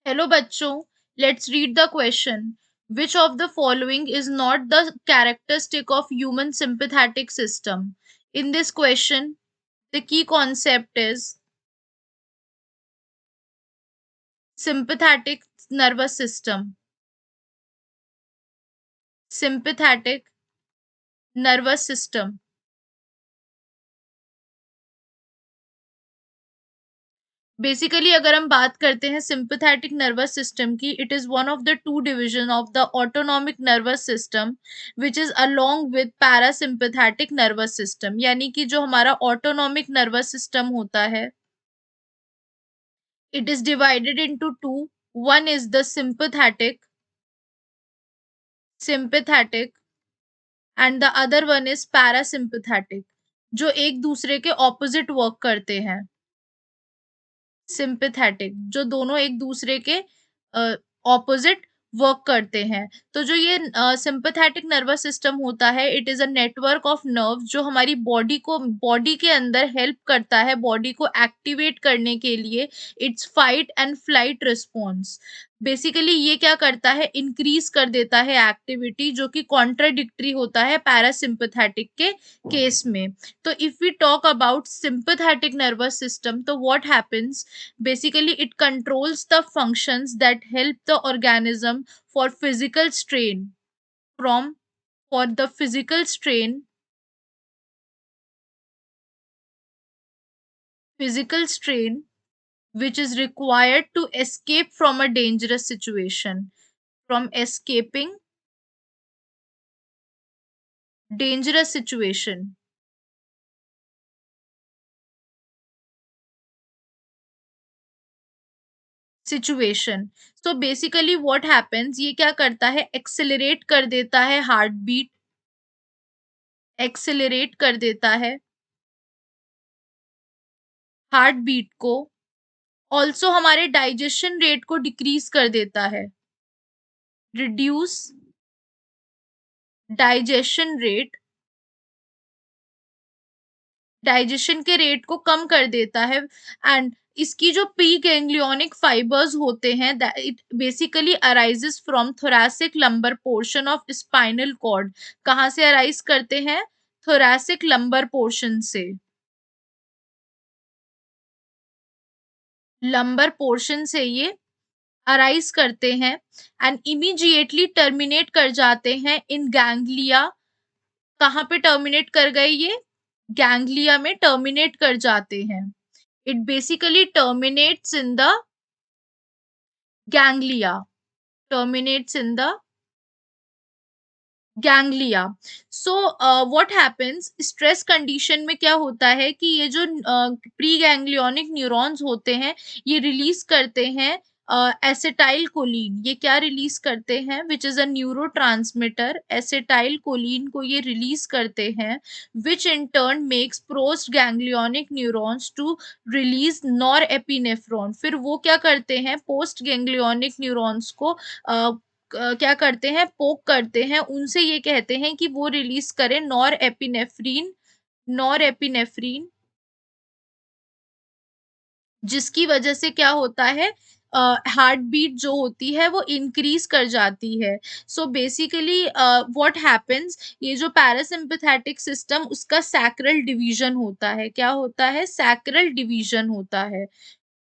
Hello bachcho, let's read the question. Which of the following is not the characteristic of human sympathetic system? In this question, the key concept is sympathetic nervous system. Sympathetic nervous system. Basically अगर हम बात करते हैं sympathetic nervous system की, it is one of the two division of the autonomic nervous system which is along with parasympathetic nervous system. यानी कि जो हमारा ऑटोनॉमिक नर्वस सिस्टम होता है, it is divided into two. One is the sympathetic and the other one is parasympathetic, जो एक दूसरे के ऑपोजिट वर्क करते हैं। सिंपैथेटिक, जो दोनों एक दूसरे के ऑपोजिट वर्क करते हैं। तो जो ये सिंपैथेटिक नर्वस सिस्टम होता है, it is a network of nerve जो हमारी बॉडी के अंदर हेल्प करता है बॉडी को एक्टिवेट करने के लिए it's fight and flight response. Basically ये क्या करता है, इंक्रीज कर देता है एक्टिविटी, जो कि कॉन्ट्राडिक्टरी होता है पैरासिम्पैथेटिक के केस में। तो if we talk about sympathetic nervous system, तो what happens, basically it controls the functions that help the organism for physical strain from for the physical strain which is required to escape from a dangerous situation, from escaping dangerous situation। So basically what happens, ये क्या करता है, accelerate कर देता है heart beat, accelerate कर देता है हार्ट बीट को, ऑल्सो हमारे डाइजेशन रेट को डिक्रीज कर देता है, रिड्यूस डाइजेशन रेट, डाइजेशन के रेट को कम कर देता है। एंड इसकी जो प्री गैंग्लियोनिक फाइबर्स होते हैं, it basically arises from thoracic lumbar portion of spinal cord. कहाँ से अराइज करते हैं, थोरैसिक लंबर पोर्शन से, लंबर पोर्शन से ये अराइज करते हैं एंड इमीडिएटली टर्मिनेट कर जाते हैं इन गैंग्लिया। कहाँ पे टर्मिनेट कर गए, ये गैंग्लिया में टर्मिनेट कर जाते हैं। It basically terminates in the ganglia, terminates in the ganglia. So what happens, stress condition में क्या होता है कि ये जो प्री गैंग्लियोनिक न्यूरॉन्स होते हैं, ये रिलीज करते हैं एसिटाइल कोलिन। ये क्या रिलीज करते हैं, which is a neurotransmitter, acetyl choline को ये रिलीज करते हैं, which in turn makes post ganglionic neurons to release norepinephrine. फिर वो क्या करते हैं, पोस्ट गैंग्लियोनिक न्यूरॉन्स को क्या करते हैं, पोक करते हैं, उनसे ये कहते हैं कि वो रिलीज करें नॉर एपिनेफ्रीन, नॉर एपिनेफ्रीन, जिसकी वजह से क्या होता है, हार्ट बीट जो होती है वो इंक्रीज कर जाती है। सो बेसिकली व्हाट हैपेंस, ये जो पैरासिम्पैथेटिक सिस्टम, उसका सैक्रल डिवीजन होता है। क्या होता है, सैक्रल डिवीजन होता है।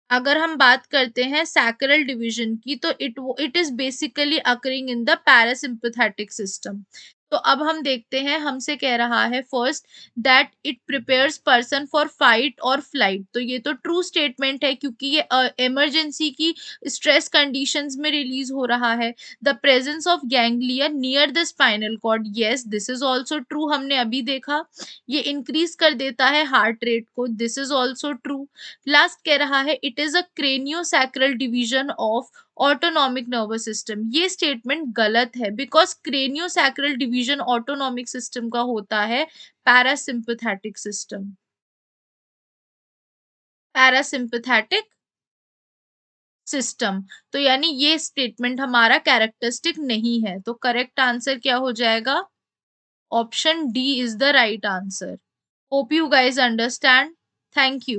अगर हम बात करते हैं सैक्रल डिवीजन की, तो it is basically occurring in the parasympathetic system. तो अब हम देखते हैं, हमसे कह रहा है first that it prepares person for fight और फ्लाइट। तो ये तो ट्रू स्टेटमेंट है, क्योंकि ये इमरजेंसी की स्ट्रेस कंडीशंस में रिलीज हो रहा है। The presence of ganglia near the spinal cord, yes this is also true, हमने अभी देखा। ये इंक्रीज कर देता है हार्ट रेट को, this is also true. Last कह रहा है it is a craniosacral division of autonomic nervous system. ये स्टेटमेंट गलत है, because craniosacral division autonomic system का होता है पैरासिम्पैथेटिक सिस्टम, पैरासिम्पैथेटिक सिस्टम। तो यानी ये स्टेटमेंट हमारा कैरेक्टरिस्टिक नहीं है। तो करेक्ट आंसर क्या हो जाएगा, option D is the right answer. Hope you guys understand. Thank you.